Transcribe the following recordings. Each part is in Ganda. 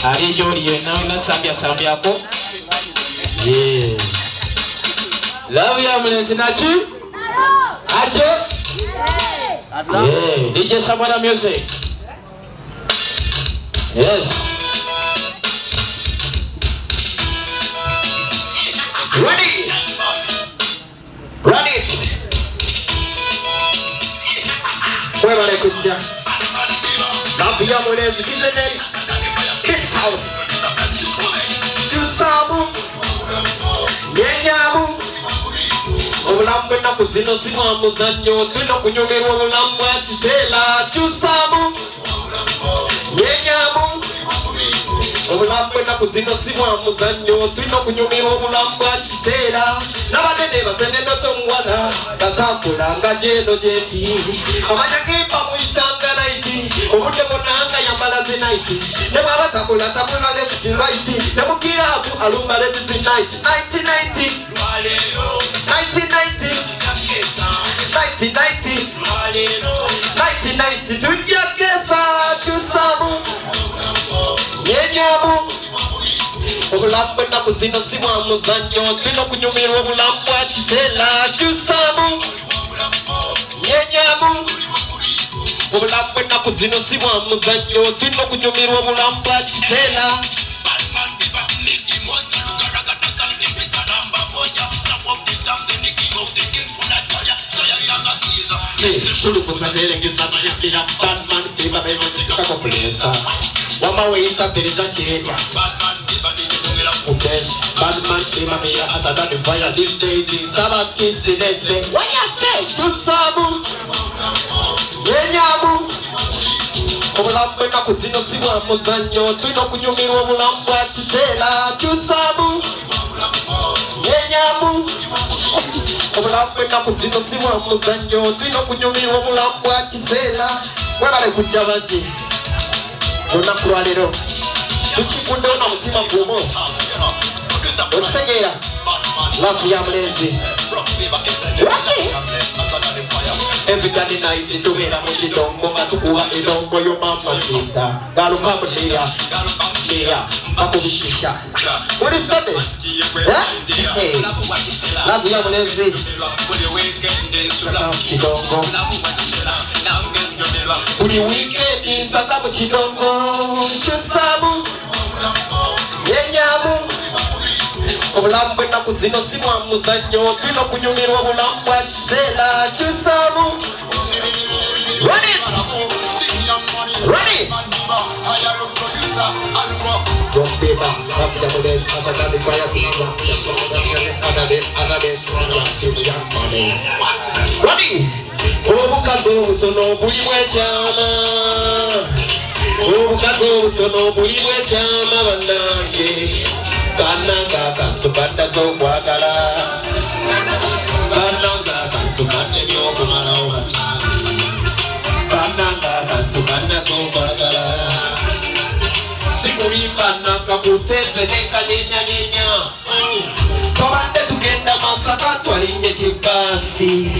Ali joli na sambia ko. Yeah. Love ya mwenzi nachi? Ajo? Yeah. DJ Samara music. Yes. Ready? Run it. Where are they kuja? Love ya mwenzi kizeni. Kiss house. Chusamu. Yenyamu. Obulambe na kuzino simwa muzanyo twino kunyumirwa obulambe akisela chusamu yenyamu obulambe na kuzino simwa muzanyo twino kunyumirwa obulambe akisela nabanene basene notongwana katambula nga jeno jendi amanya kimba muitanga naiti obudde munanga yambala zinaiti nebaba tabula lesi right nebukirabu alumba lesi night 1990 tujya kesa chusamu yenyamu obulambe na kuzino simwa muzanyo twino kunyumirwa obulambe akisela chusamu yenyamu obulambe na kuzino simwa muzanyo twino kunyumirwa obulambe akisela Kulu kuzazele ngisama ya Batman biba bema tika komplesa Wama weita pereza chenya Okay, Batman biba meya atada the fire these days in Saba kisi nese What you say? Chusamu Yenyamu Obulambe na kuzino siwa muzanyo twino kunyumirwa obulambe akisela Chusamu Yenyamu obulambe na kuzino simwa muzanyo twino kunyumirwa obulambe akisela webale kujja bangi olunaku lwaleero tukikundewo na mutima gumu okitegeera lavu ya mulenzi every night tubeera mu kidongo nga tukuwa edongo y'omamazita galukamudeya bakubishika buli sode lavu ya mulenzi kidongo buli weekend nsanga mu kidongo kyusamu yenyamu obulambe ennaku zino simwa muzanyo twina okunyumirwa obulambe akisela kyusamu Ready? Don't be back, after the days, as I got the fire to Ready? Obukazo sono bulimwe chama Obukazo sono bulimwe chama banange Bananga kantu banda zo kwagala Bananga kantu banda byo kumalawa Bananga kantu banda zo kwagala Sikulimba kakuteze neka nyenya Tobande tugenda masaka twalinye chibasi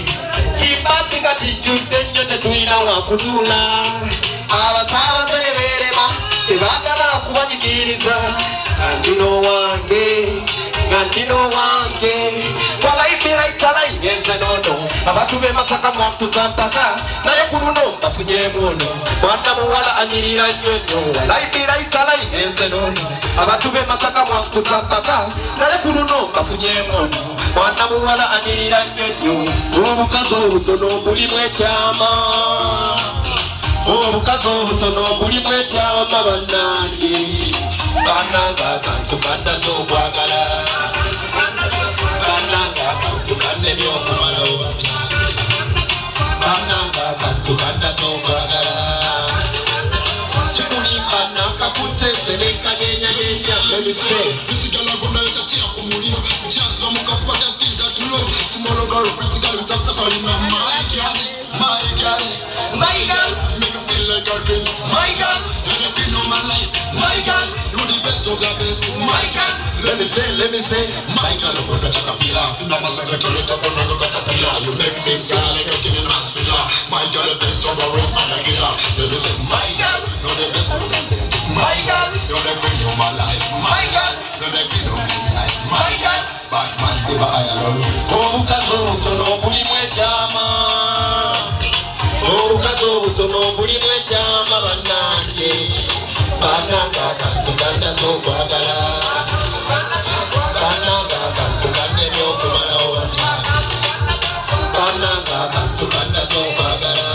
Chibasi kachijute nyote tuina wakutula Abasabaze berema tebagala kubanyigiriza Ngantino wange Walaipira itala ingenze nono Abatube masaka mwakuza mpaka Naye kuruno mbafunye mono Mwana muwala anirira nyonyo Walaipira itala ingenze nono Abatube masaka mwakuza mpaka Naye kuruno mbafunye mono Mwana muwala anirira nyonyo Obukazo butono bulimwe chama Obukazo butono bulimwe chama banange Bananga kantu banda zo kwagala Bananga kantu banda byo kumalawa Bananga kantu banda zo kwagala Sikulimba nakakuteze neka nyenya yesya Let me say Isigala gona yachia kumuliro Jaso mukafuata skiza tulo Small girl, pretty girl, with after calling my girl My girl Make you feel like a girl My girl You're the queen of my life My girl You're the best of the best My girl Let me say My girl, I'm gonna check a fila Fina masaka chole tapo nango katapila You make me feel like a king in a swilla My girl, the best of the rest, man, I get her Let me say My girl You're the best of the best My girl You're the queen Eba ayalolo Obukazo busono bulimu ekyama Obukazo busono bulimu ekyama bannange Bannange akantu kandaze okwagala Bannange akantu kanneme okumalawo Bannange akantu kandaze okwagala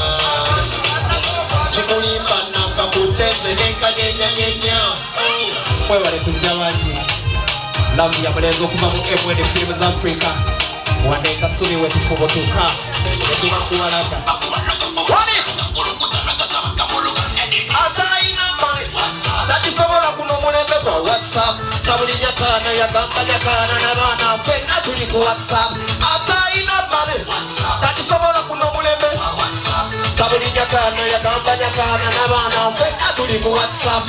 Simulimba nakakuteze nenkanyenyanyenya Mwebale kujja bangi Lavu ya mulenzi okuva mu MN Films Africa Wandenga suli wetufubutuka Etuma kuwalaka Ataina mani Takisobola kuno mulembe kwa WhatsApp Sabuli nyakana yagamba nyakana nabana Fena tuli ku WhatsApp Ataina mani Takisobola kuno mulembe Sabuli nyakana yagamba nyakana nabana Fena tuli ku WhatsApp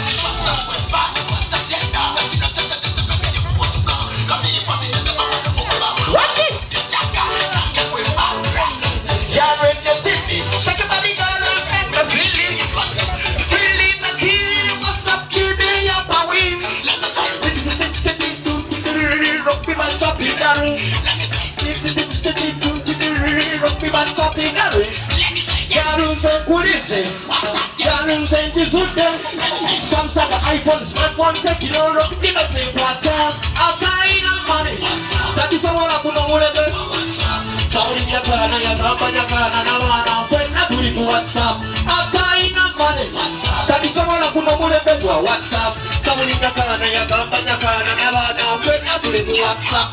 Samsung, iPhone, smartphone, technology, WhatsApp. Ataina money. That is all I could know. Saudi Japan, Japan, Navana, friend, WhatsApp. Ataina money. That is all I could know. WhatsApp. Saudi Japan, Japan, Navana, friend, WhatsApp.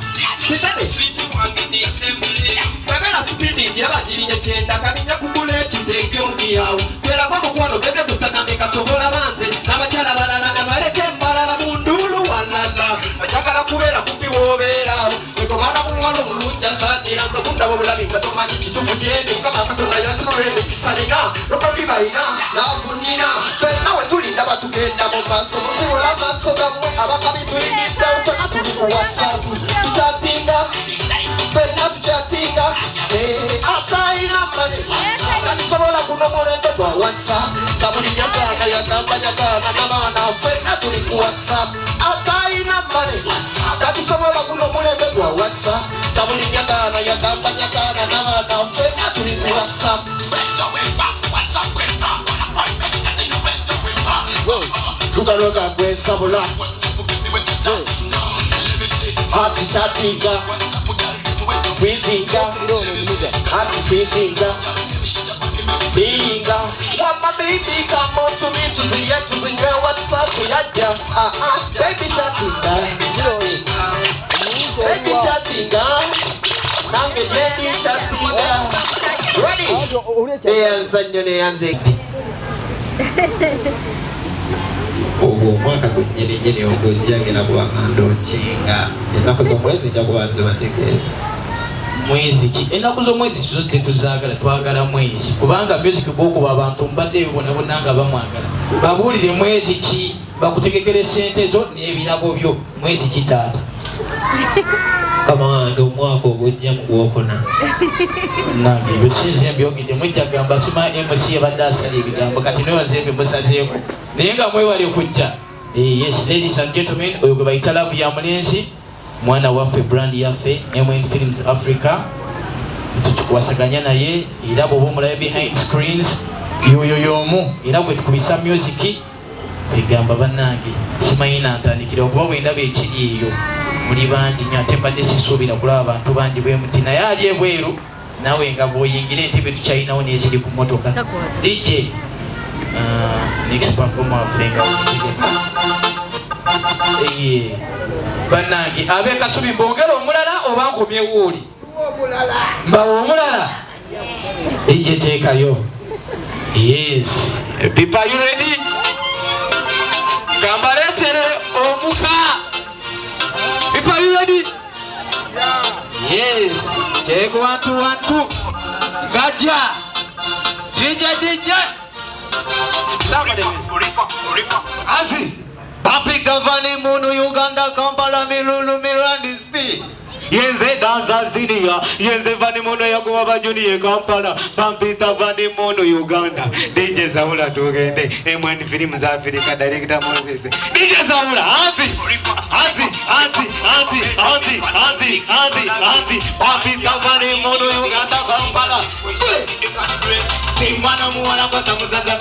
Webera speeding jabagiriye cyenda kaminya kugule kitege mugiyawo kwera kwa mukwano bebe kutakamika tobola banze nabacyala balala nabareke mbalala mundulu walala bachakala kubera kubiwobera kweko bana mumwalo mulunja sadira ndokunda bobulabika tomanyi kitufu cyende kama katonda yansore kisalina rokabibayina nafunina fena wetulinda batugenda mu maso mukula maso gamwe abakabituyinda ufana tuku WhatsApp tuchatinga fena tuchatinga Ataina mani Takisobola kuno mulembe kwa WhatsApp Sabuli nyakana yagamba nyakana nabana Fena tuli ku WhatsApp Ataina mani Takisobola kuno mulembe kwa WhatsApp Sabuli nyakana yagamba nyakana nabana Fena tuli ku WhatsApp Luka kwe sabula Hati chatinga Freezinga, happy freezinga, Binga. Want my baby come on to me to the WhatsApp, yeah, baby chatinga, baby chatinga, now me baby chatinga. Ready? Yes, Ogo mwaka kunyini ogojjange na bwanganda okinga ennaku z'omwezi njakubanze bategeeza mwezi ki ennaku z'omwezi kizo tetuzaagala twagala mwezi kubanga music bw'okuba abantu mbadde bibonabona nga bamwagala babuulire mwezi ki bakutegekere sente zo n'ebirabo byo mwezi ki taata kama wange omwaka ogujja mu gwokuna nange ebisinze mbyogedde mwijja gamba sima MC ebadde asala ebigambo kati newonze ebyo musazeeko naye nga mwewale okujja yes ladies and gentlemen oyo gwe bayita Love ya mulenzi mwana waffe brand yaffe MN Films Africa tukikwasaganya naye era bw'oba omulabe behind screens yoyo y'omu era gwe tukubisa music egamba bannange simanyi nantandikira okuba bwe ndaba ekiri eyo muli bangi nnyo ate mbadde sisuubira kulaba abantu bangi bwe muti naye ali ebweru nawe nga bw'oyingira entebe tukyalinawo n'eziri ku mmotoka DJ next performer waffe nga bannange ab'e Kasubi bongera omulala oba nkomyewo oli mbawa omulala DJ teekayo yes people are you ready gamba leetere omuka people are you ready yes check 1 2 1 2 gotcha DJ somebody Auntie Papi Cavani Munu Uganda Kampala Milulu Mirandi Sti yenze danza zinia yenze vani mono ya kuwa vajuni ye Kampala pampita vani mono Uganda DJ Zaula tugende M1 film za Afrika director Moses DJ Zaula anti pampita vani mono Uganda Kampala Timana muwala kwa tamuzaza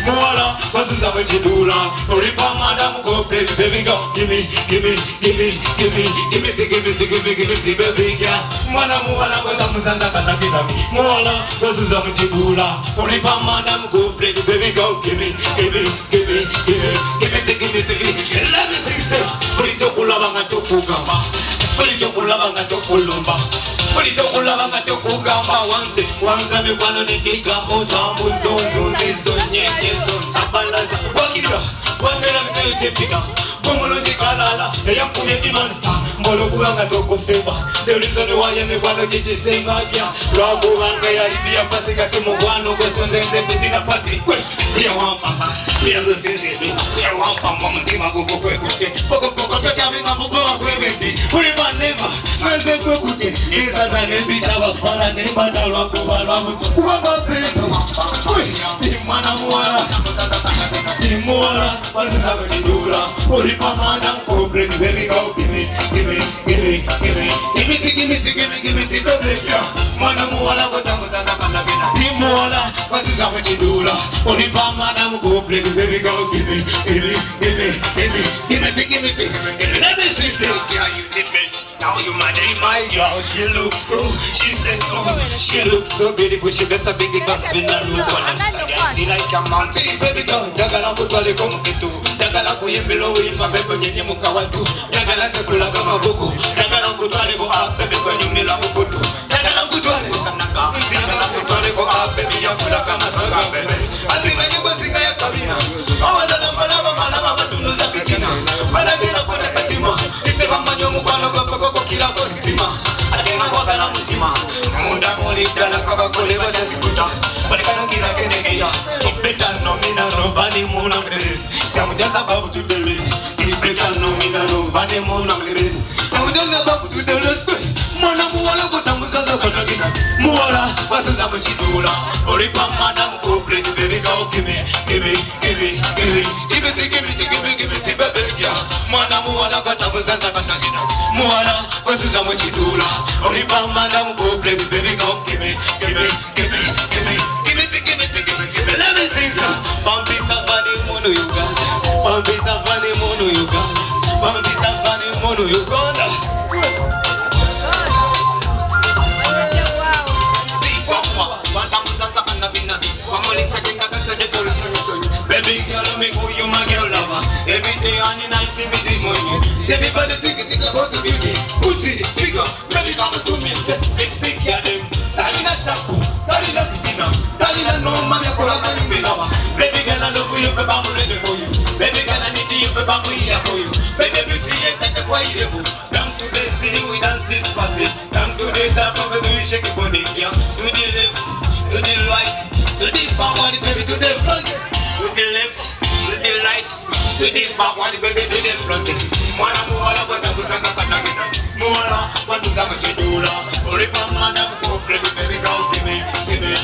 muwala kwa suza mchidula Uripa madam go play baby go give me baby girl Mwana muwala kwa tamuzaza kanakina muwala kwa suza mchidula Uripa madam go play baby go give me let me sing say Kulito kulabanga tukugamba Kulito kulabanga tukulumba Kulito kulabanga tukugamba Wanza mikwano nikigambo Tambu zonzo nyenyezo Zapalaza Wakira Wandela mzeo jepika Kumulu jikalala Eya kuye dimansta Mbolo kubanga tokuseba The reason why mikwano jijisenga kia Rabu wanga ya libya patika Timugwano Kwetonze nze kutina pati Pia wampamba Pia zosizebe Pia wampamba Mtima kuko kwe kuke Poko totabi ngabuko wa kwe bendi Ulipa nema Mwenze kwe kuke Isaza nebita wafala Nema dalwa kubalwa Kubanga pendo Imana muwala Imuwala Wasuza kutidura Ulipa madam Kombre baby go Give me baby Mwana muwala Kotangu sasa kanagina Imuwala Wasuza kutidura Ulipa madam Kombre baby go Give me Let me see girl you the best Now you my girl She said so She looks so beautiful She got a big butt When I look on her side I see like a mountain Baby girl Jagala kutwale komukitu Jagala kuyembelo Uimba bebo nyenye muka watu Jagala tekula kama buku Jagala kutwale ko up Baby kwa nyumila kufutu Jagala kutwale kanaka Jagala kutwale ko up Baby yakula kama sanga bebe Ati menye kwa sika ya kabina Awala na malama Matunuza fitina Malagina kwa katima Iteba manyo mukwano kwa kila kositima Atenga kwa kana mutima Munda molitala kaba kule waja sikuta Balikano kila kenegeya Ipeta nomina novani muna mreres Kamujaza babu to the race Ipeta nomina novani muna mreres Kamujaza babu to the race Mwana muwala kutambuzaza kanagina Muwala wasuza mchidula Oripa madam kubre baby go give me baby girl Mwana muwala kutambuzaza kanagina Muwala wasuza mchidula Oripa madam kubre baby go give me let me sing some Pampita vani mono Uganda Pampita vani mono Uganda Pampita vani mono Uganda Baby girl, me go you my girl lover. Every day and night, me the money. Everybody think about the beauty. Pussy, figure, baby come to me. Sexy girl, them. Talina tapu, talina pitina, talina no man ya kola kani me lover. Baby girl, I love you, baby I'm ready for you. Baby girl, I need you, baby I'm here for you. Baby beauty, take the quiet level. Come to the city, we dance this party. Come to the top of the shake your body, yeah. To the left, to the right, to the power, baby to the front. To the left, to the right, to the back, one baby to the front. Mwana muwala kwa tabuzaza kanagina. Muwala kwa suza mchidula. Uripa madam kombre baby go give me baby.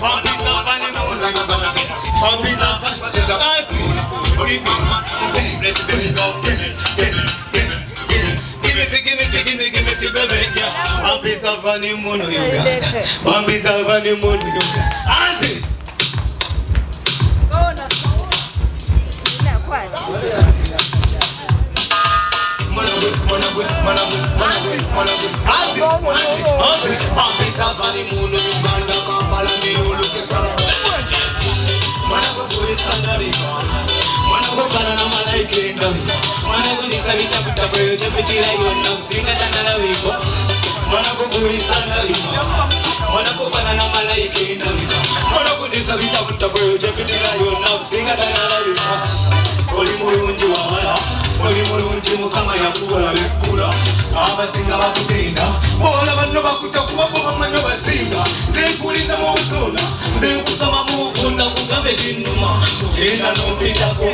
Pampita vani muzaza kanagina. Pampita kwa suza mchidula. Uripa madam kombre baby go give me baby girl. Pampita vani mono Uganda. Pampita vani mono Uganda. Auntie. Pampita vani mono Uganda. Kampala ni uluke sana. Mwana kutuisa ndarika. Mwana kufana na malaika ndarika. Mwana kunisabita kutafoyo chepetila yona usinga tandala wiko. Mwana kutuisa ndarika. Mwana kufana na malaika ndarika. Mwana kunisabita kutafoyo chepetila yona usinga tandala wiko. Oli mulungi wawala. Oli mulungi mukama yakukola bekula. Abasinga bakutenda. Ola banno bakutakuba bamanyo basinga. Zenkulinda mu busula. Zenkusoma mu bufunda kugambe zinnuma. Enda n'ompitako.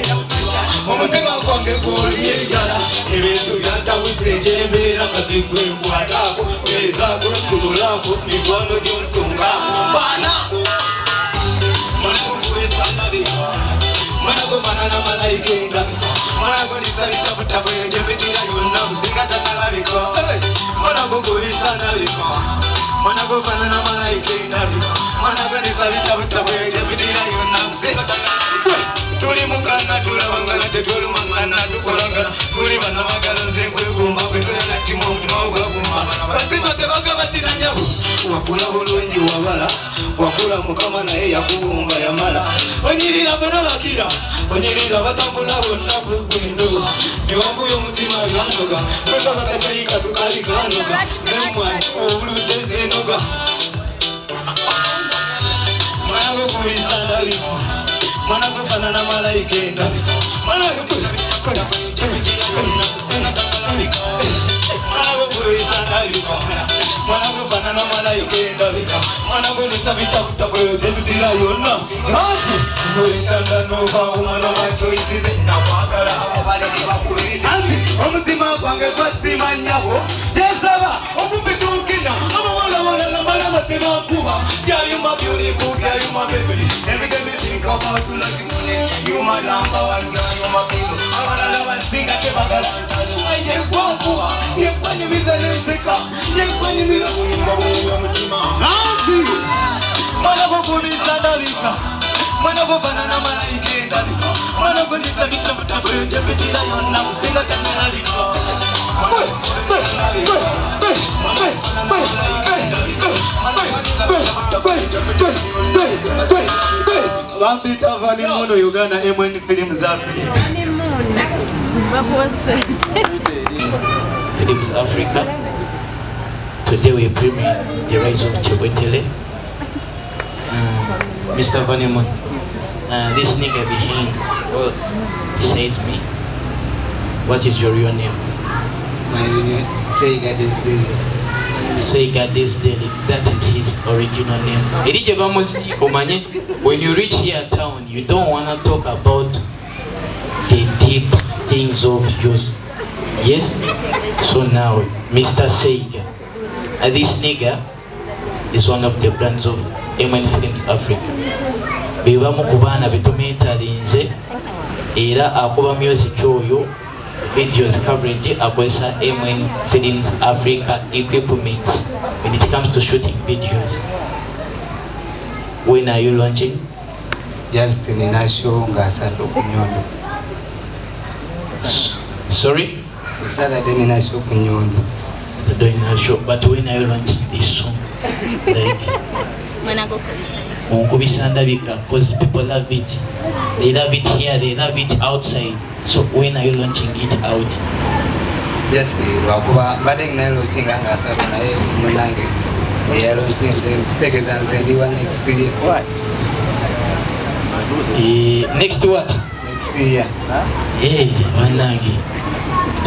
omutima gwange gwolumye enjala ebintu byatawuse ekyembeera kazikwenkwatako ezaako tululako mikwano gyonsonga banako mwanakugwisandabika mwanakufanana malayika endabika mwanakundisabitafutafu enjepitira yonna kusinga tanalabika mwanakugwisandabika mwanakufanana malayika endabika mwanakundisabitafutafu enjepitira yonna kusinga tanalabika tuli mukana tulabangana tetulumangana tukolangana tuli banamagala zekwegumba kwetulana timu omutima ogwagumba batima tebagabatira nyabo wakula bulungi wabala wakula mukama naye yakubumba yamala onyirira banabakira onyirira batambula bonna kugwindo newakuya omutima yandoga kwekabakacayika sukali kanoga nemwani obuludde zenoga mwanagokubisandabiko mwanakufanana malayika endabika mwanakufanana malayika endabika mwanakunisabitakutakuyotebitira yonna ati nolisandanovaumana machoisize nakwagala ati omutima gwange gwasimanyabo kyesaba okubitukina amawalamalala malamatemakuba byayuma beautiful byayuma baby everyday me think about you like money you my number one girl you my baby abalala basinga tebagalantalo yekwakuba yekwanyumiza nenseka yekwanyumira buyimba bwuwa mutima ati mwana gokubisa ndabika mwana gofanana malayika endabika mwana gondisa bitafutafu yonjepitira yonna kusinga tanalabika Basita vani mono Uganda MN Films Africa. Films Africa. Today we premiere The Rise of Chebwetele. Mr. Vanimon, this nigga behind, well, says me. What is your real name? My name is Sega Desdeli. Sega Desdeli, that is his original name. When you reach here town, you don't want to talk about the deep things of yours. Yes? So now, Mr. Sega, this nigga is one of the brands of MN Films Africa. Bibamu kubana bitumetalinze era akuba music oyo videos coverage akwesa MN Films Africa equipment when it comes to shooting videos. When are you launching? Just in a show ngasando kunyondo. Sorry? Saturday in a show kunyondo. Saturday in a show, but when are you launching this song? Like Munkubisandabika, because people love it. They love it here, they love it outside. So when are you launching it out? Yes, wakuba mbadde na launching ngasando naye munange. Yeah, launching tegeza nzendiwa next year. What? Next what? Next year. Hey, manange.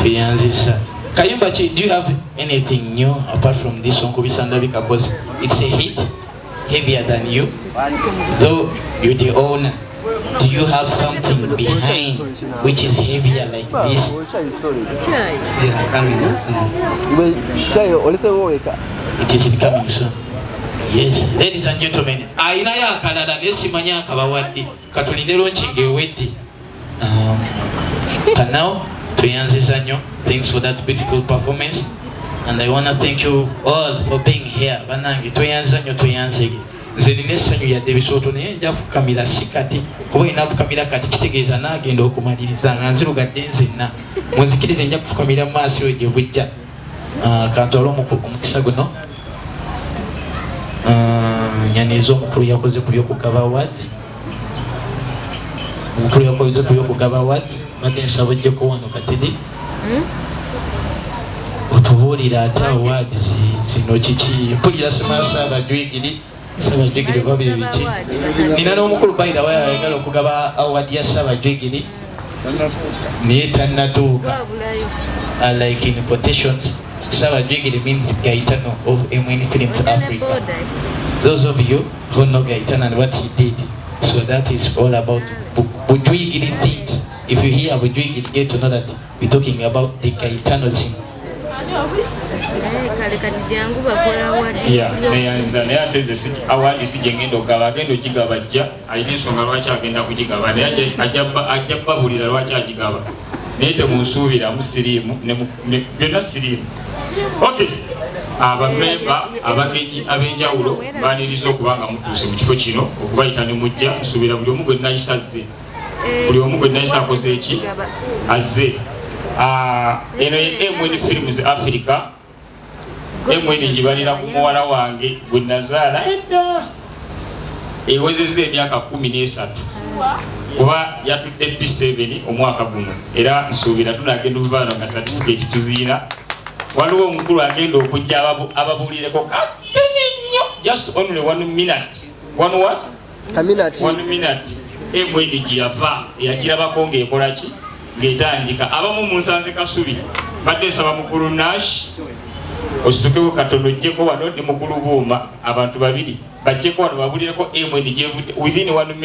Tuyanzisa. Kayumba, do you have anything new apart from this song Kubisandabika? Because it's a hit, heavier than you. Though you're the owner, do you have something behind which is heavier like this? Yeah, coming soon. It is coming soon. Yes, ladies and gentlemen, aina ya kalala nesimanya akabawadde katulinde launching ewedde. But now tuyanziza nnyo. Thanks for that beautiful performance, and I want to thank you all for being here. Banange tuyanziza nnyo tuyanzege. Nze nina essanyu yadde bisooto naye nja kukamira si kati kuba ina kukamira kati kitegeeza naagenda okumaliriza nga nzirugadde nzenna munzikirize nja kufukamira mu maaso gye bujja. Kantwala omukisa guno nyaniza omukulu yakoze ku byokugaba awards. Omukulu yakoze ku byokugaba awards badde nsaba ojjeko wano katidi otubuulira ate awards zino kiki mpulira Ssaabajwigiri babiri biki nina n'omukulu bayira ayagala okugaba award ya Ssaabajwigiri naye tannatuuka. Like in quotations, Ssaabajwigiri means Gaetano of MN Films Africa. Those of you who know Gaetano and what he did, so that is all about Bujwigiri things. If you hear Abu Jui, you get to know that we're talking about the Gaetano thing. Yeah, naye ate nze awadi sijengendo gaba agenda okigaba ajja alina ensonga lwaki agenda kugigaba naye ajja babulira lwaki agigaba naye temunsuubiramu siriimu byonna siriimu. Okay, abamemba abagenyi ab'enjawulo baniriza okuba nga mutuuse mu kifo kino okubayita ne mujja nsuubira buli omu gwe nayisa azze, buli omu gwe nayisa akoze eki azze. Eno ye MN Films Africa. MN njibalira ku muwala wange gwe nazaala edda ewezezza emyaka 13 kuba yatudde B7 omwaka guno era nsuubira tunagenda okuvaano ka certificate tuziina. Waliwo omukulu agenda okujja ababuulireko katene nnyo just only 1 minute. One what? A minute. 1 minute. MN gye yava eyagirabako ng'ekola ki ng'etandika abamu munsanze Kasubi badde nsaba mukulu Nash ositukewo katono ojjeko wano ne mukulu Buuma abantu babiri bajjeko wano babulireko MN gyevudde within 1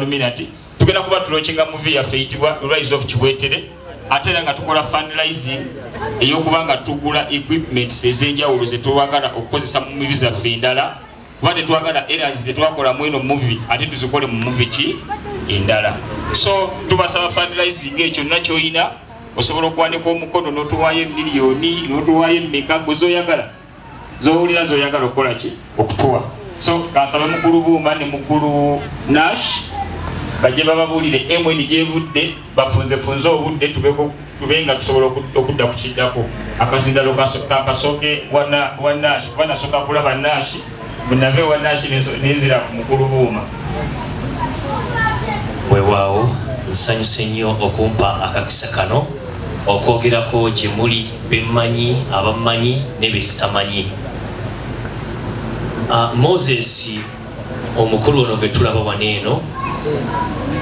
minute tugenda kuba tulochinga movie yaffe eyitibwa Rise of Kibwetere ate era nga tukola fundraising ey'okubanga tugula equipments ez'enjawulo ze twagala okukozesa mu movie zaffe endala kuba tetwagala errors ze twakola mu eno movie ate tuzikole mu movie ki endala. So tubasaba fundraising ekyo nakyoyina osobola okuwanika omukono n'otuwaayo miliyoni n'otuwaayo mmeka gwezoyagala zowulira zoyagala okukola ki okutuwa. So kansaba mukulu Buuma ne mukulu Nash bajje bababuulire MN gyevudde bafunzefunze obudde tube nga tusobola okudda ku kiddako akazindalo kakasooke wa Nash kuba nasooka kulaba Nash bunave wa Nash nenzira ku mukulu Buuma. Weewaawo nsanyuse nnyo okumpa akakisa kano okwogerako gye muli bemmanyi abammanyi ne besitamanyi. Moses omukulu ono gwe tulaba wano eno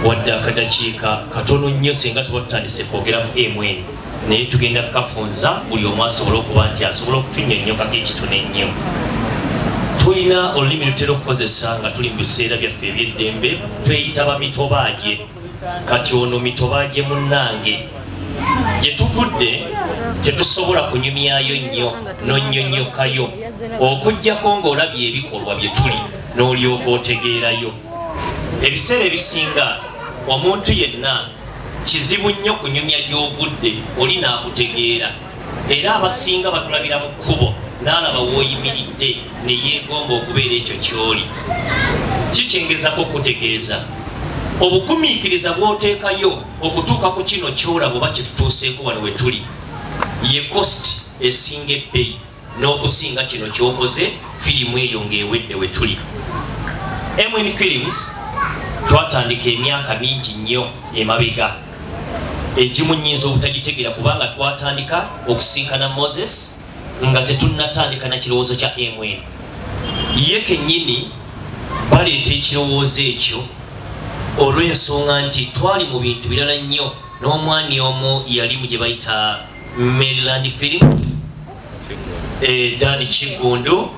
wadde akadakiika katono nnyo singa tuba tutandise kwogera ku MN naye tugenda kukafunza buli omu asobola okuba nti asobola okutunnyonnyokako ekitono ennyo. Tulina olulimi lutera okukozesa nga tuli mu biseera byaffe eby'eddembe tweyita bamitobaaje. Kati ono mitobaaje munnange gye tuvudde tetusobola kunyumyayo nnyo n'onnyonnyokayo okuggyako ng'olabye ebikolwa bye tuli n'olyoka otegeerayo. Ebiseera ebisinga omuntu yenna kizibu nnyo kunyumya gy'ovudde oli n'akutegeera era abasinga batulabira mu kkubo n'alaba w'oyimiridde ne yeegomba okubeera ekyo ky'oli. Kikyengezako okutegeeza obugumiikiriza bw'oteekayo okutuuka ku kino ky'olaba oba kyetutuuseeko wano we tuli ye cost esinga ebbeeyi n'okusinga kino ky'okoze firimu eyo ng'ewedde we tuli. MN Films twatandika emyaka mingi nnyo emabega egimu nnyinza obutagitegeera kubanga twatandika okusinkana Moses nga tetunnatandika na kirowoozo kya MN. Ye kennyini baleeta ekirowoozo ekyo olw'ensonga nti twali mu bintu birala nnyo n'omwani omu yali mu gye bayita Maryland Films Dani Kigundu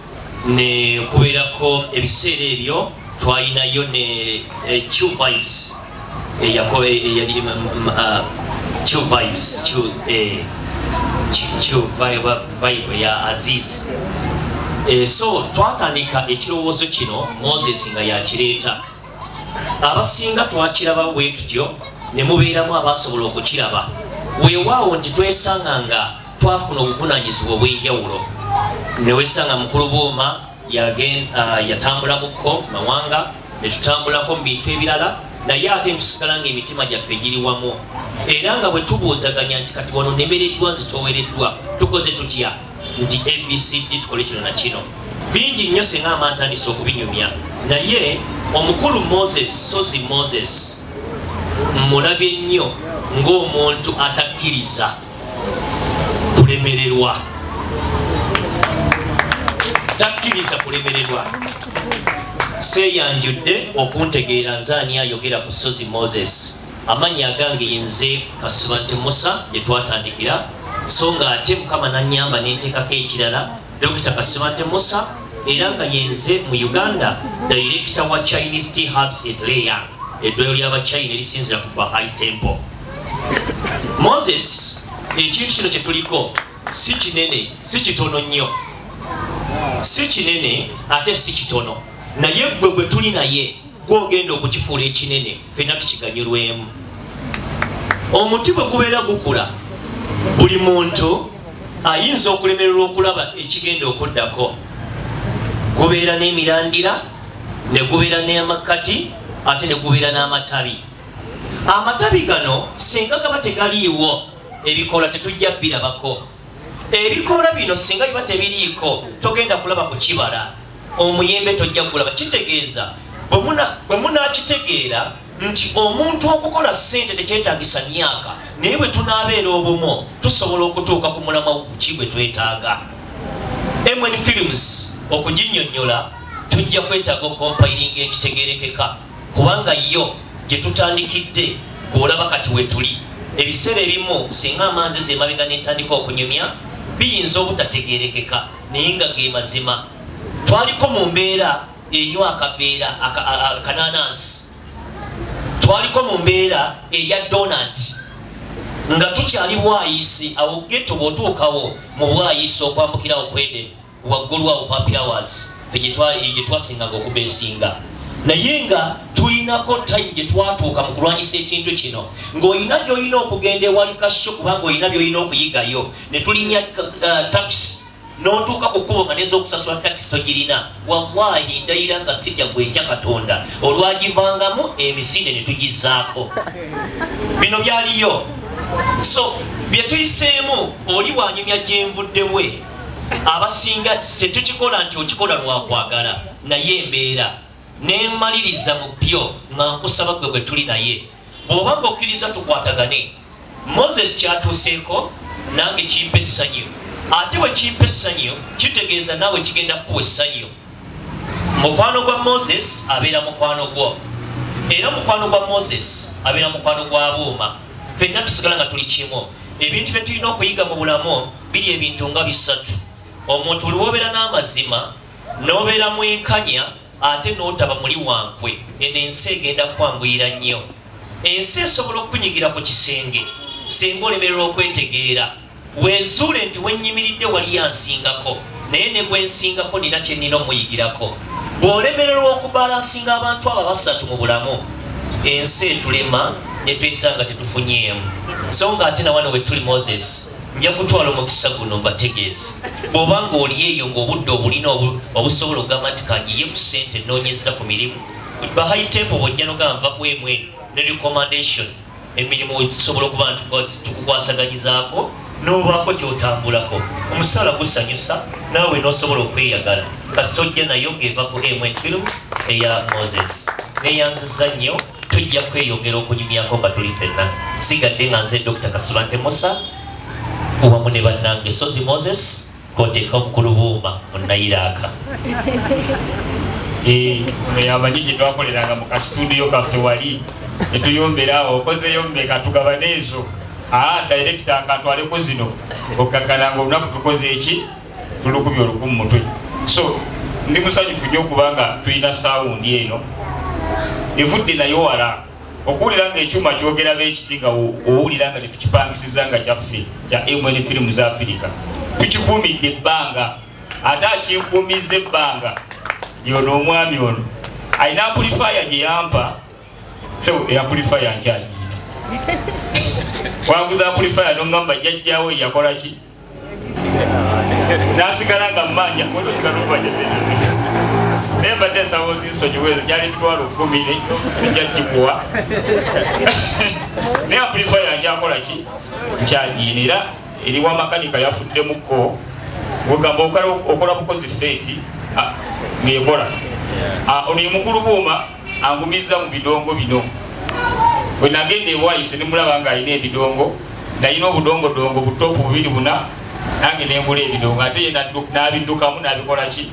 ne kubeerako ebiseera ebyo twalinayo ne Q Vibes yali Q Vibes Q Vibe ya Aziz. So twatandika ekirowoozo kino Moses nga yakireeta. Abasinga twakiraba bwe tutyo ne mubeeramu abasobola okukiraba. Weewaawo nti twesanga nga twafuna obuvunaanyizibwa obw'enjawulo. Ne wesanga mukulu Buuma yatambula muko mawanga ne tutambulako mu bintu ebirala naye ate tusigala ng'emitima gyaffe giri wamu. Era nga bwe tubuuzaganya nti kati wano nemereddwa nzitowereddwa tukoze tutya nti ABCD tukole kino na kino. Bingi nnyo singa amantandise okubinyumya naye omukulu Moses Sozi Moses mulabye nnyo ng'omuntu atakkiriza kulemererwa. Takkiriza kulemererwa. Seeyanjudde okuntegeera nze ani ayogera ku Sozi Moses. Amannya agange yenze Kasibante Musa gye twatandikira so nga ate Mukama n'annyamba n'enteekako ekirala Dr. Kasibante Musa era nga yenze mu Uganda Director wa Chinese Tea Hubs at Leya eddwaliro ly'Abachina erisinzira ku Bahai Temple. Moses ekintu kino kyetuliko si kinene si kitono nnyo, si kinene ate si kitono, naye gwe tuli naye gwogenda okukifuula ekinene fenna tukiganyulwemu. Omuti bwe gubeera gukula buli muntu ayinza okulemererwa okulaba ekigenda okuddako. Gubeera n'emirandira ne gubeera n'amakati ate ne gubeera n'amatabi. Amatabi gano singa gaba tegaliiwo ebikoola tetujja birabako. Ebikoola bino singa biba tebiriiko togenda kulaba ku kibala. Omuyembe tojja kulaba. Kitegeeza bwe munaakitegeera nti omuntu okukola ssente tekyetaagisa myaka, naye bwe tunaabeera obumu tusobola okutuuka ku mulama ki bwe twetaaga. MN Films okuginnyonnyola tujja kwetaaga okompiringa ekitegeerekeka, kubanga yo gye tutandikidde bw'olaba kati we tuli. Ebiseera ebimu singa amanzi zemabega n'entandika okunyumya biyinza obutategeerekeka naye nga ge mazima. Twaliko mu mbeera enywa akaveera akananansi, twaliko mu mbeera eya donut nga tukyali bwayisi. Awo geto bw'otuukawo mu bwayisi okwambukirawo kwede waggulu awo kwa Powers gye twasingaga okubeesinga, naye nga tulinako time gye twatuuka mu kulwanyisa ekintu kino ng'olina by'olina okugenda ewali kasho kubanga olina by'olina okuyigayo. Ne tulinya taxi n'otuuka ku kkubo nga n'ez'okusasula taxi togirina. Wallahi ndayira nga sijja gwejja Katonda olwagivangamu emisinde ne tugizaako. Bino byaliyo. So bye tuyiseemu oli wanyumya gye nvuddewe abasinga tetukikola nti okikola lwakwagala, naye embeera nemmaliriza mu byo nga nkusaba gwe bwe tuli naye bw'oba ng'okkiriza tukwatagane. Moses kyatuuseeko nange kimpa essanyu, ate bwe kimpa essanyu kitegeeza naawe kigenda kukuwa essanyu. Mukwano gwa Moses abeera mukwano gwo, era mukwano gwa Moses abeera mukwano gwa Buuma. Ffenna tusigala nga tuli kimu. Ebintu bye tulina okuyiga mu bulamu biri ebintu nga bisatu. Omuntu buli wobeera n'amazima n'obeera mwenkanya ate n'otaba muli wankwe, eno ensi egenda kwanguyira nnyo. Ensi esobola okunyigira ku kisenge singa olemererwa okwetegeera. Weezuule nti wennyimiridde wali yansingako, naye ne gwensingako nina kye nnina omuyigirako. Bw'olemererwa okubalansinga abantu abo basatu mu bulamu, ensi etulema ne twesanga tetufunyeemu. So nga ate na wano we tuli Moses nja kutwala omukisa guno mbategeeze. Bw'oba ng'oli eyo ng'obudde obulina obusobola okugamba nti kanyiye ku ssente nnoonyezza ku mirimu, bahayi tempo bw'ojja n'ogamba ku emwe ne recommendation emirimu esobola okuba nti tukukwasaganyizaako n'obaako ky'otambulako. Omusaala gusanyusa naawe n'osobola okweyagala. Kasita ojja nayo ng'eva ku MN Films eya Moses neeyanziza nnyo. Tujja kweyongera okunyumyako nga tuli ffenna. Sigadde nga nze Dr. Kasulante Musa wamu ne bannange Sozi Moses kwoteeka omukulu Buuma munnairaaka. Amanyi gye twakoleranga mu kasitudiyo kaffe wali ne tuyomberawo okozeyo mmeka tugabane ezo. Director akatwaleko zino okakkalanga olunaku tukoze eki tulukubye oluku mu mutwe. So ndi musanyufu nnyo okubanga tulina saawundi eno evudde nayo wala okuwulira nga ekyuma kyogera b'ekiti nga owulira nga tetukipangisiza nga kyaffe kya MN Films Africa. Tukikuumidde ebbanga ate akinkuumizza ebbanga yono omwami ono alina amplifier gye yampa. So amplifier nkyagina wanguza amplifier n'ongamba jjajjaawe yakola ki n'asigala nga mmanja otosigala okubanja sente naye mbadde ensabo zinsonyiwezo gyali emitwalo 10 sijja gikuwa naye amplifier nkyakola ki nkyagiinira eriwa makanika yafuddemuko wegamba okola bukozi feeti ng'ekola ono ye mukulu Buuma angumiza mu bidongo bino. Bwe nagenda ewayise ne mulaba nga alina ebidongo, nalina obudongodongo butopu 2 nange ne ngula ebidongo ate ye n'abiddukamu n'abikola ki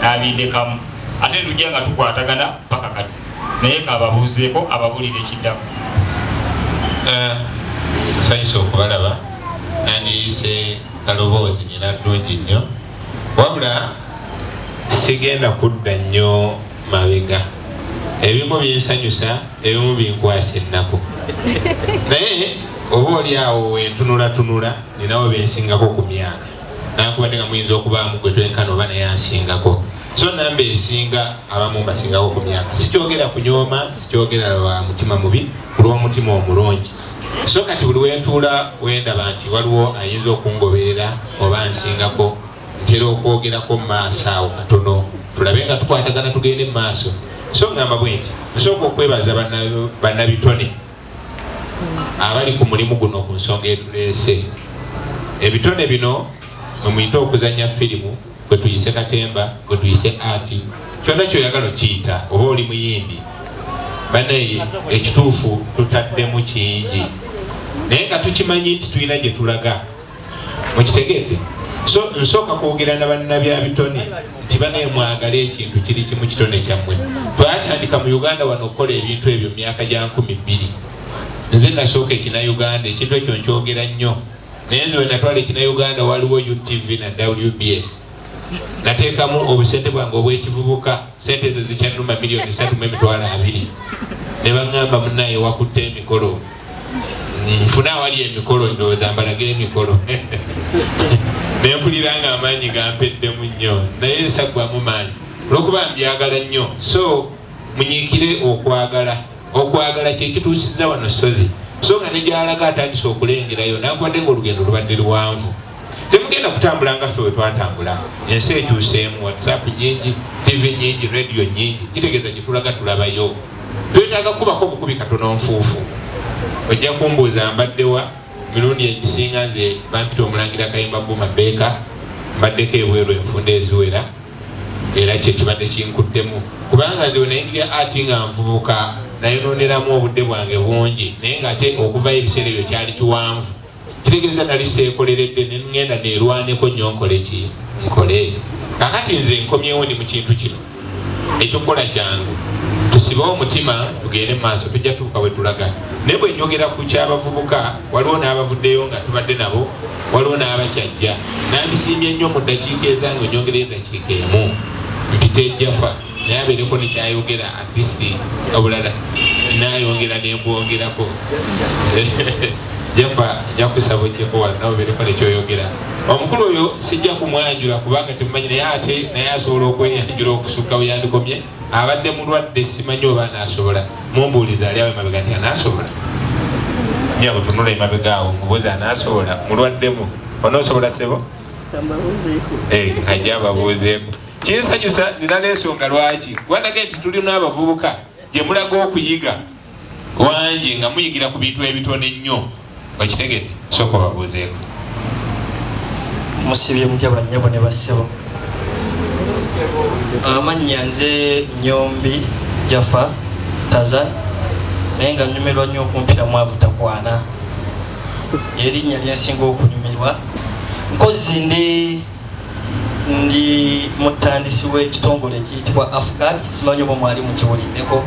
n'abindekamu ate ne tujja nga tukwatagana paka kati naye kababuuzeeko ababulira ekiddamu. Nsanyusa okubalaba nandiyise kaloboozi nyina ddungi nnyo, wabula sigenda kudda nnyo mabega ebimu binsanyusa ebimu binkwasa ennako naye oba oli awo wentunula ninawo bensingako ku myaka nakubadde nga muyinza okubaamu gwe twenkana oba naye ansingako so namba esinga abamu mbasingako ku myaka sikyogera kunyooma sikyogera lwa mutima mubi kulw'omutima omulungi so kati buli wentuula wendaba nti waliwo ayinza okungoberera oba ansingako ntera okwogerako mu maaso awo katono tulabe nga tukwatagana tugende mu maaso so ngamba bwe nti nsooka okwebaza bannabitone abali ku mulimu guno ku nsonga etuleese ebitone bino mwemuyite okuzanya firimu gwe tuyise katemba gwe tuyise ati kyonna kyoyagala okiyita oba oli muyimbi banaye ekituufu tutaddemu kingi naye nga tukimanyi nti tulina gye tulaga mukitegedde so nsooka kwogera na bannabya bitone nti banaye mwagale ekintu kiri kimu kitone kyammwe twatandika mu Uganda wano okukola ebintu ebyo mu myaka gya 2000 nze nasooka ekina-Uganda ekintu ekyo nkyogera nnyo naye nze wenatwala ekina-Uganda waliwo UTV na WBS nateekamu obusente bwange obw'ekivubuka sente ezo zikyannuma $3,200,000 ne baŋŋamba munnaye wakutte emikolo nfune awali emikolo ndowooza mbalage emikolo nempulira nga amaanyi gampeddemu nnyo naye saggwamu maanyi olwokuba mbyagala nnyo so munyiikire okwagala kyekituusizza wano sozi so nga negyalaga atandise okulengerayo nakubadde nga olugendo lubadde luwanvu temugenda kutambula nga ffe we twatambula ensi ekyuseemu WhatsApp nyingi TV nyingi radio nyingi kitegeeza gyetulaga tulabayo twetaaga kubako obukubi katono nfuufu ojja kumbuuza mbaddewa mirundi egisinga nze bampita omulangira Kayimba Buma Beeka mbaddeko ebweru enfunda eziwera era kyekibadde kinkuddemu kubanga nze wenayingira ati nga nvubuka nayonooneramu obudde bwange bungi naye ng'ate okuvayo ebiseera ebyo kyali kiwanvu kitegeeza nali seekoleredde nengenda neerwaneko nnyo nkole kakati nze nkomyewo ndi mu kintu kino ekyokukola kyangu tusibewo omutima tugende maaso tujja tuuka we tulaga naye bwe njogera ku ky'abavubuka waliwo n'abavuddeyo nga tubadde nabo waliwo n'abakyajja nandisiimye nnyo mu ddakiika ezange onyongera eddakiika emu mpite ejjafa naye abeereko nekyayogera atisi obulala nayongera nembwogerako jafa jakusaba ojjeko wano nawe obeereko nekyoyogera omukulu oyo sijja kumwanjula kubanga temumanyi naye asobola okweyanjula okusukka we yandikomye abadde mulwadde simanyi oba anaasobola mumbuuliza ali awo emabega nti anaasobola nyabo tunula emabega awo mubuuzi anaasobola mulwaddemu onoosobola sebo ajja ababuuzeeko kinsanyusa nina n'ensonga lwaki wandage nti tulina abavubuka gye mulaga okuyiga wangi nga muyigira ku bintu ebitone nnyo okitegedde sooka babuuzeeko musibye mutya bannyabo ne bassebo amannya nze Nyombi Jafa Taza naye nga nnyumirwa nnyo okumpita Mwavu Takwana erinnya lyensinga okunyumirwa nkozi ndi mutandisi w'ekitongole ekiyitibwa AFCAD simanyi oba mwali mukiwuliddeko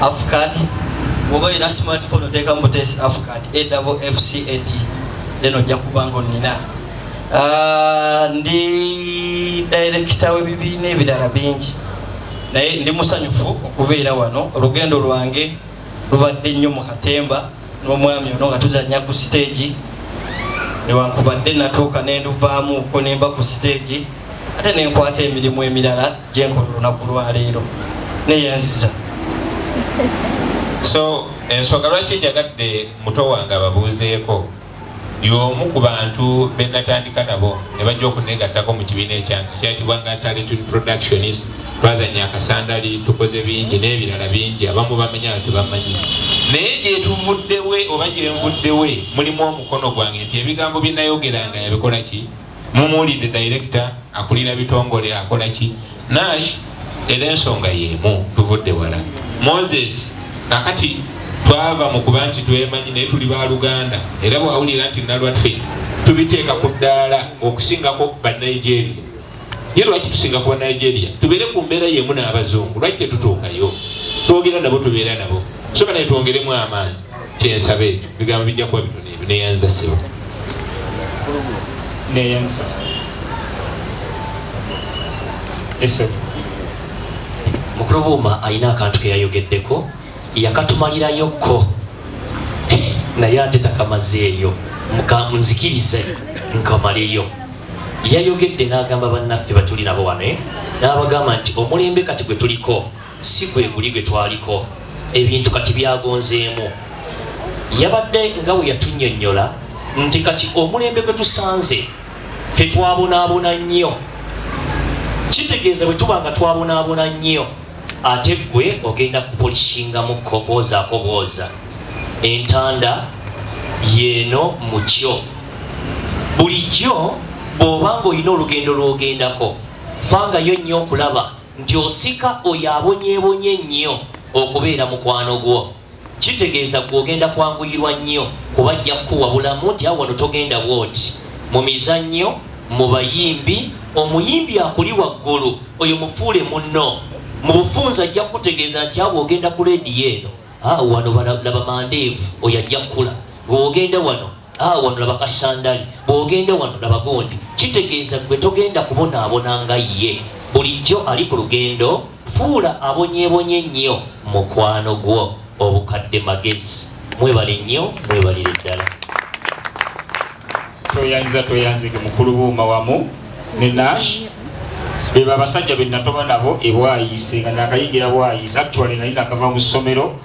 AFCAD bw'oba olina smartphone oteekamu butesi AFCAD AFCAD then ojja kubanga onnina ndi director w'ebibiina ebirala bingi naye ndi musanyufu okubeera wano olugendo lwange lubadde nnyo mu Katemba n'omwami ono nga tuzannya ku stage newankubadde natuuka nenduvaamu okwo nemba ku stage ate nenkwata emirimu emirala gyenkola olunaku lwaleero neyanziza so ensonga lwaki njagadde muto wange ababuuzeeko y'omu ku bantu benatandika nabo ne bajja okunegattako mu kibiina ekyange kyayitibwanga Talented Productionist twazanya akasandali tukoze bingi n'ebirala bingi abamu bamenya tebamanyi naye gyetuvuddewe oba gyenvuddewe mulimu omukono gwange nti ebigambo byenayogeranga yabikola ki mumuwulidde director akulira bitongole akola ki Nash era ensonga y'emu tuvudde wala Moses kakati twava mu kuba nti twemanyi naye tuli ba Luganda era bwawulira nti nalwatfe tubiteeka ku ddaala okusingako Banigeria ye lwaki tusinga ku Banigeria tubeere ku mbeera yemu n'abazungu lwaki tetutuukayo twogera nabo tubeera nabo soka naye twongeremu amaanyi kyensaba ekyo bigambo bijja kuba bitono ebyo neyanza sebo neyanza esebo mukulu Buuma alina akantu ke yayogeddeko yakatumalirayoko naye ate takamazeeyo nzikirize nkamaleyo. Yayogedde n'agamba bannaffe batuli nabo wano n'abagamba nti omulembe kati gwe tuliko si gwe guli gwe twaliko, ebintu kati byagonzeemu. Yabadde nga bwe yatunnyonnyola nti kati omulembe gwe tusanze ffe twabonaabona nnyo, kitegeeza bwe tuba nga twabonaabona nnyo ate gwe ogenda kupolishingamu kobooza entanda yeeno mu kyo. Bulijjo bw'obanga olina olugendo lw'ogendako fangayo nnyo okulaba nti osika oyo abonyeebonye nnyo okubeera mukwano gwo. Kitegeeza gw'ogenda kwanguyirwa nnyo kuba ajja kukuwabulamu nti awo wano togenda bwoti. Mu mizannyo, mu bayimbi, omuyimbi akuli waggulu oyo mufuule munno. Mu bufunza ajja kukutegeeza nti awo ogenda ku leediyo eno wano laba Mandeevu oyo ajja kukula, bw'ogenda wano wano laba Kasandali, bw'ogenda wano laba Gondi. Kitegeeza gwe togenda kubonaabona nga ye. Bulijjo ali ku lugendo fuula abonyeebonye nnyo mukwano gwo. Obukadde magezi mwebale nnyo, mwebalire ddala. Toyanzike mukulu Buuma wamu ne Nash beba abasajja be natoba nabo ebwayise nga nakayigira bwayise. Actually nali nakava mu ssomero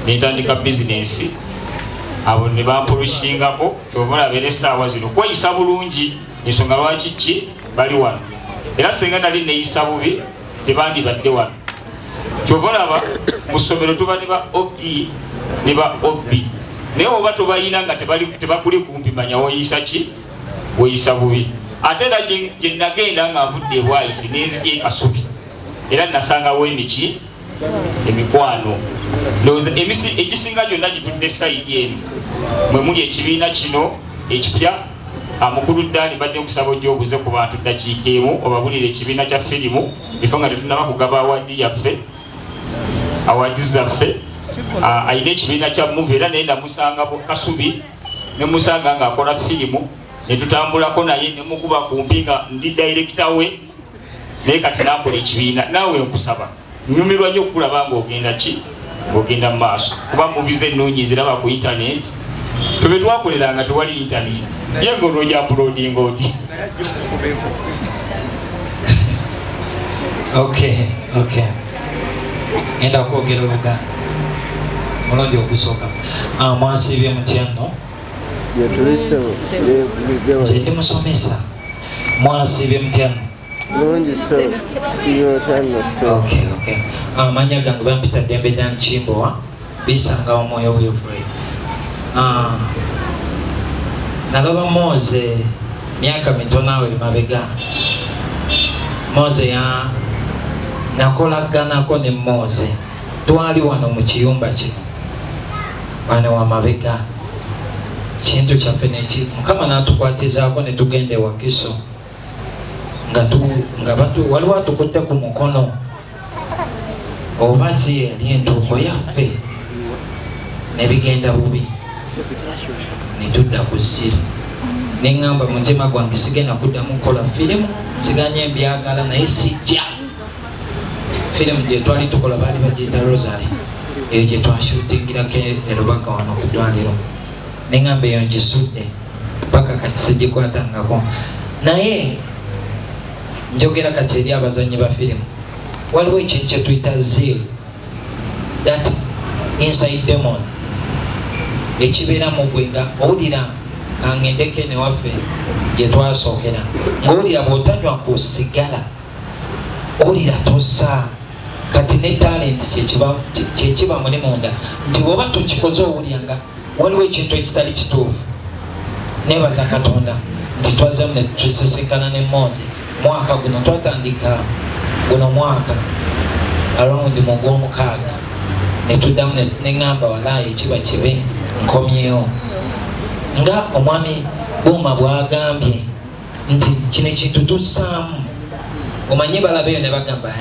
nentandika bizinesi, abo ne bampurushingako kyova olaba essaawa zino kweyisa bulungi. Ensonga lwaki ki bali wano, era senga nali neyisa bubi tebandibadde wano. Kyova olaba mu ssomero tuba ne ba Ogi ne ba Obi, naye oba tobayina nga tebakuli kumpi manya woyisa ki, woyisa bubi. Ate era gye nagenda nga nvudde ebwayisi nenzija eKasubi era nasangawo emiki emikwano. Ndowooza egisinga gyonna gitudde sayidi eno mwe muli ekibiina kino ekipya. Mukulu Ddaani badde nkusaba ojja obuze ku bantu ddakiika emu obabulire ekibiina kya firimu bifo nga tetunaba kugaba awadi yaffe, awadi zaffe. Ayina ekibiina kya muvi era naye namusanga Kasubi ne musanga ng'akola firimu ne tutambulako naye ne mukuba kumpi nga ndi dayirekita we, naye kati nakola ekibiina. Naawe nkusaba nyumirwa nnyo okulaba ng'ogenda ki, ng'ogenda mu maaso kuba muvi z'ennungi ziraba ku intaneti. Tube twakoleranga tewali intaneti ye ng'olwoja uploadinga oti. Okay. Ngenda kwogera Oluganda mulongi ogusooka. Mwansiibye mutya nno? Nze ndi musomesa. Mwansiibye mutya nno? Okay. Amanya gange bampita Dembe Dan Kimbowa bisanga omwoyo Wilfred. Nalaba Moze myaka mitono awo emabega. Moze nakolaganako ne Moze twali wano mu kiyumba kino wano wamabega. Kintu kyaffe neki Mukama n'atukwatizaako ne tugenda ewa Kiso nga waliwo atukutte ku mukono oba ki yali entuuko yaffe nebigenda bubi netudda ku ziro. Neŋŋamba mu mutima gwange sigenda kuddamu kukola firimu, siganye mbyagala naye sijja. Firimu gye twali tukola baali bagiyita Rosary, eyo gye twashutingirako erubaka wano ku ddwaliro. Neŋŋamba eyo ngisudde paka kati sigikwatangako. Naye njogera kati eri abazannyi ba firimu, waliwo ekintu kye tuyita zeal, that inside demon ekibeera mu gwe nga owulira kangendeko ene waffe gye twasookera ng'owulira bw'otanywa ku sigala owulira tossa. Kati ne talenti kyekiba muli munda nti bw'oba tukikoze owulira nga waliwo ekintu ekitali kituufu. Neebaza Katonda nti twazzemu ne tusisinkana ne Moze mwaka guno. Twatandika guno mwaka around mu gw'omukaaga ne tuddamu neŋŋamba walaayi ekiba kibe nkomyewo nga omwami Buuma bw'agambye nti kino ekintu tussaamu. Omanye balabeyo ne bagamba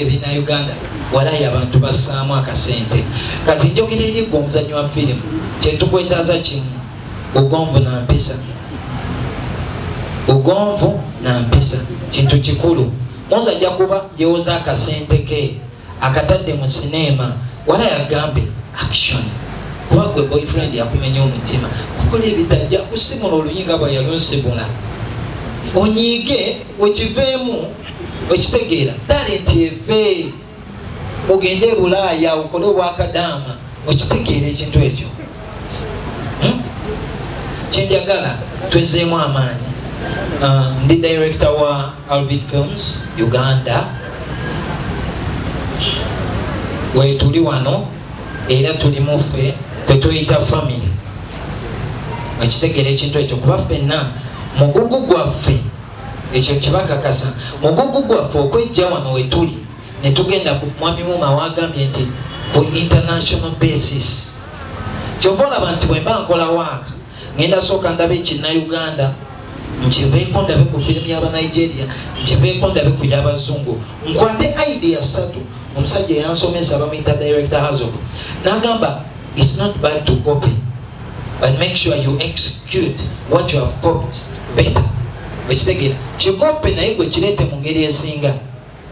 ebina Uganda walaayi abantu bassaamu akasente. Kati njogera eri gwe omuzannyi wa firimu kyetukwetaaza kimu, bugonvu na mpisa. Bugonvu na mpisa kintu kikulu. Moza ajja kuba yewoza akasente ke akatadde mu sinema wala yagambe action kuba gwe boyfriend yakumenya omutima kukola ebitajja kusimula oluyinga bwa yalonsebula onyiige okiveemu okitegeera talenti eve ogende e Bulaaya okole obwakadaama okitegeera ekintu ekyo kyenjagala twezeemu amaanyi. Ndi director wa Alvid Films Uganda wetuli wano era tuli muffe twetuyita family okitegeera ekintu ekyo kuba ffenna mugugu gwaffe ekyo kibakakasa mugugu gwaffe okwejja wano wetuli ne tugenda ku mwami Muma wagambye nti ku international basis kyova olaba nti bwe mba nkola waaka ngenda sooka ndabe ekinnauganda nkiveeko ndabe ku firimu y'Abanigeria nkiveeko ndabe ku y'Abazungu nkwate idea 3 omusajja yansomesa bamuyita director Hazog n'agamba it's not bad to copy but make sure you execute what you have copied better. Okitegeera kikope naye gwe kireete mu ngeri esinga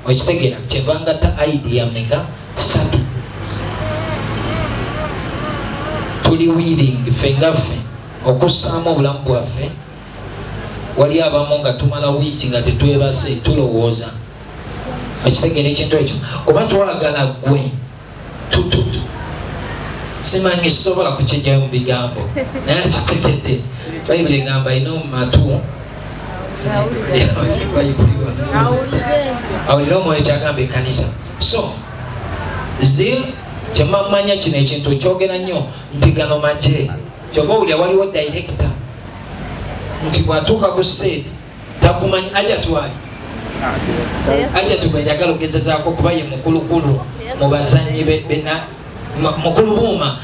okitegeera kyevanga ta idea meka 3 tuli willing fengaffe okussaamu obulamu bwaffe. Wali abamu nga tumala wiiki nga tetwebase tulowooza okitegeera ekintu ekyo kuba twagala gwe tututu simanyi sobola kukijjayo mu bigambo naye akitegedde bayibuli egamba alina matu awulira omwoyo kyagamba ekkanisa. So zil kyemamanya kino ekintu kyogera nnyo nti gano magye kyoba owulira waliwo director nti bwatuuka ku set takumanyi ajja twali ajja tugwenjagala ogezezaako kuba ye mukulukulu mu bazannyi bena mukulu buuma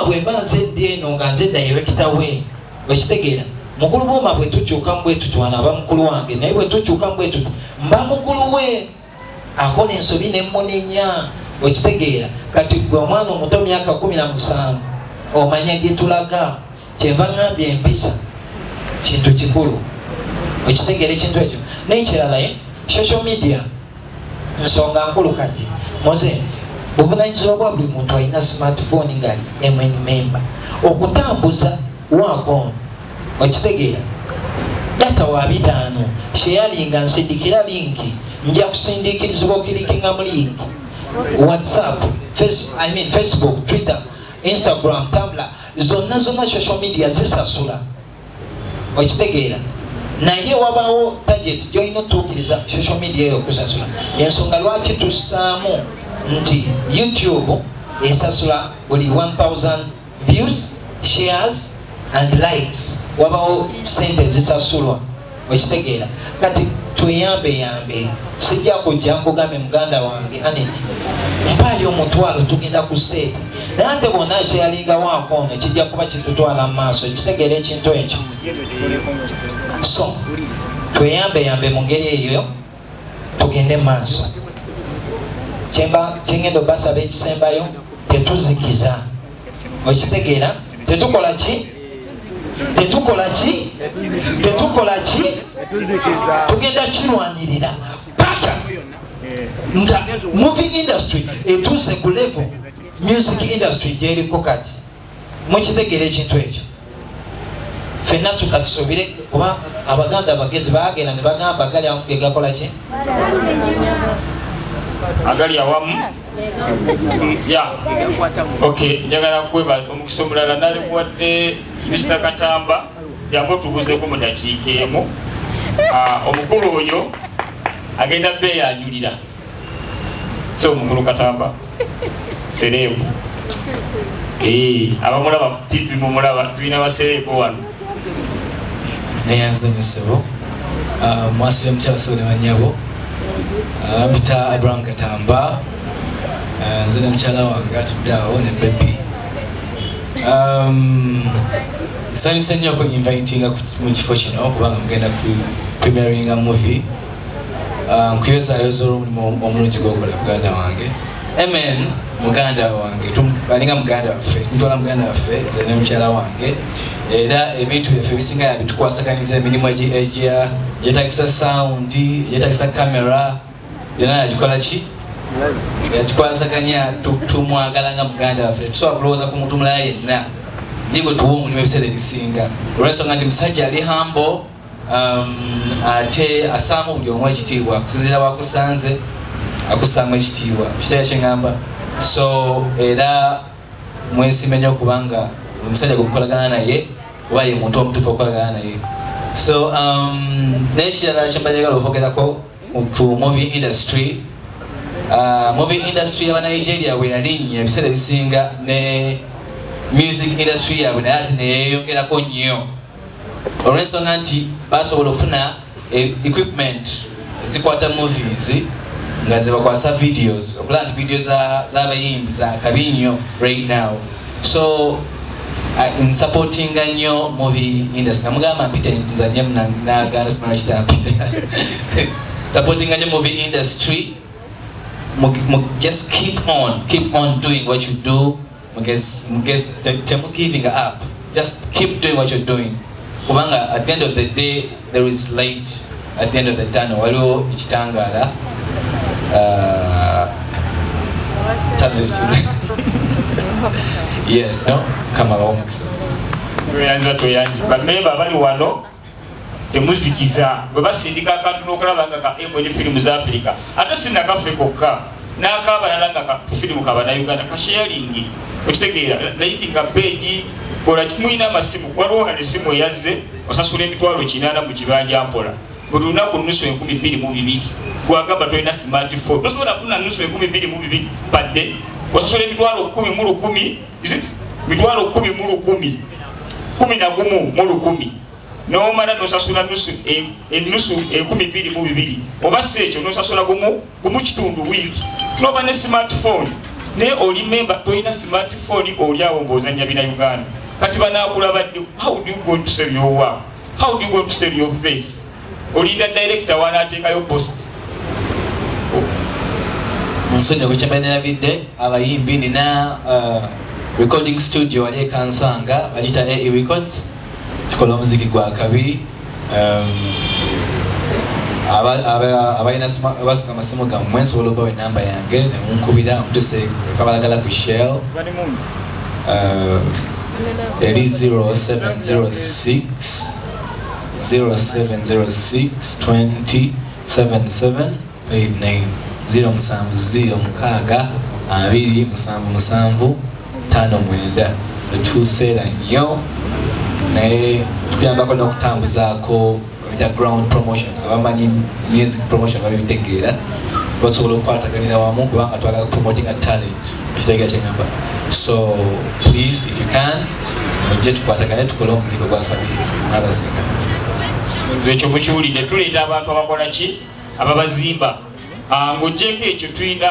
bwe mba nzedde eno nga nze director we okitegeera mukulu buuma bwe tukyuka mbwe tutwana aba mukulu wange naye bwe tukyuka mbwe tuti mba mukulu we akola ensobi nemmunenya okitegeera kati gwe omwana omuto myaka 17 omanya gye tulaga kyenva ngambye empisa kintu kikulu okitegeera ekintu ekyo n'ekirala social media nsonga nkulu kati moze buvunanyizibwa bwa buli muntu alina smartphone ngali MN member okutambuza wakono okitegeera data wa 5 sharinga nsindikira linki nja kusindikirizibwa okirikinga mu link WhatsApp Facebook Twitter Instagram Tumblr zonna social media zisasula okitegeera naye wabawo target joino tukiriza social media yo kusasula ensonga lwaki tussaamu nti YouTube esasula buli 1000 views shares and likes wabawo sente zisasulwa okitegeera kati tuyambe sijja kujja nkugambe muganda wange Anet mpayo omutwalo tugenda ku set naye ate bonna sharinga wakono kijja kuba kitutwala mu maaso ekitegeera ekintu ekyo. So tweyambe mu ngeri eyo tugende maaso kyengendo basaba ekisembayo tetuzikiza okitegeera tetukola ki tugenda kirwanirira paka nga movie industry etuuse ku level music industry gyeriko kati mukitegeera ekintu ekyo ffenna tukatusobire kuba abaganda abagezi baagenda ne bagamba gali awamu ge gakola ki agali awamu ya okay njagala kweba omukisa omulala nali muwadde Mr. Katamba jangu tubuzeeko mu dakiika emu omukulu oyo agenda beeyi ajulira so omukulu Katamba sereebu abamulaba ku TV mumulaba tulina basereebo wano neyanzanyisebo mwasire mukyala Sole Wanyabo mpita Abraham Katamba nze ne mukyala wange atuddeawo ne baby nsanyuse nnyo okuinvitinga mu kifo kino kubanga mugenda ku premieringa movie nkuyozaayoza olw'omulimu omulungi gwokola muganda wange Amen muganda wange balinga muganda waffe ntwala muganda waffe nze ne mukyala wange era ebintu byaffe bisinga yabitukwasaganyiriza emirimu egya yetagisa sound yetagisa camera byonna yagikola ki yagikwasaganya tumwagala nga muganda waffe tusobola kulowooza ku muntu mulala yenna jigwe tuwa omulimu ebiseera ebisinga olw'ensonga nti musajja ali hambo ate asaamu buli omu ekitiibwa akusinziira wakusanze akusaamu ekitiibwa kitegeera kye ngamba so era mwesiime nnyo okubanga omusajja gwemukolagana naye oba ye muntu omutuufu okukolagana naye so n'ekirala kye mbajagala okwogerako ku movie industry y'Abanigeria bwe yalinnya ebiseera ebisinga ne music industry yaabwe naye ate neyeeyongerako nnyo olw'ensonga nti basobola okufuna equipment ezikwata movies nga zebakwasa videos okulaba nti videos z'abayimbi za kabi nnyo right now so nsupportinga nnyo movie industry namugamba mpite nzanye naganda simala kitampite supportinga nnyo movie industry just keep on doing what you do temu giving up just keep doing what you're doing kubanga at the end of the day there is light at the end of the tunnel waliwo ekitangaala yes no kama baomukisa toyanza bamemba abali wano temuzikiza bwe basindika akantu n'okulaba nga ka MN firimu za Africa ate sinakaffe kokka n'akabalala nga ka firimu kabannayuganda kasharingi okitegeera nayikinga peegi kola kimuyina amasimu waliwo nga nesimu eyazze osasula emitwalo 800 mu kibanja mpola buli lunaku nusu 22,200 gwagamba tolina smartphone tosobola kufuna nusu 22,200 padde osasula emitwalo 10 mu 10 mitwalo 10 mu 10 11 mu 10 n'omala nosasula nusu 12,200 oba si ekyo nosasula gumu kitundu wiiki noba ne smartphone naye oli memba tolina smartphone oli awo ng'ozannya bina Uganda kati banaakulaba ddi how do you go to sell your work how do you go to sell your face olinda director wanaateekayo post nsonyi okukyembanirabidde abayimbi nina recording studio wali ekansanga bagita AE Records tukola omuziki gwa kabi abalina abasika amasimu gammwe nsobola obawa enamba yange nemunkubira nkutuse kabalagala ku Shell eri 0706 2077 89 07062779 tuseera nnyo naye tukuyambako n'okutambuzaako underground promotion abamanyi music promotion babitegeera basobola okukwataganira wamu kubanga twagala promoting a talent ekitegeera kyeŋŋamba so please if you can ojje tukwatagane tukole omuziko gwa kabiri n'abasinga ekyo mukiwulidde tuleeta abantu abakola ki ababazimba ng'ojjeko ekyo tulina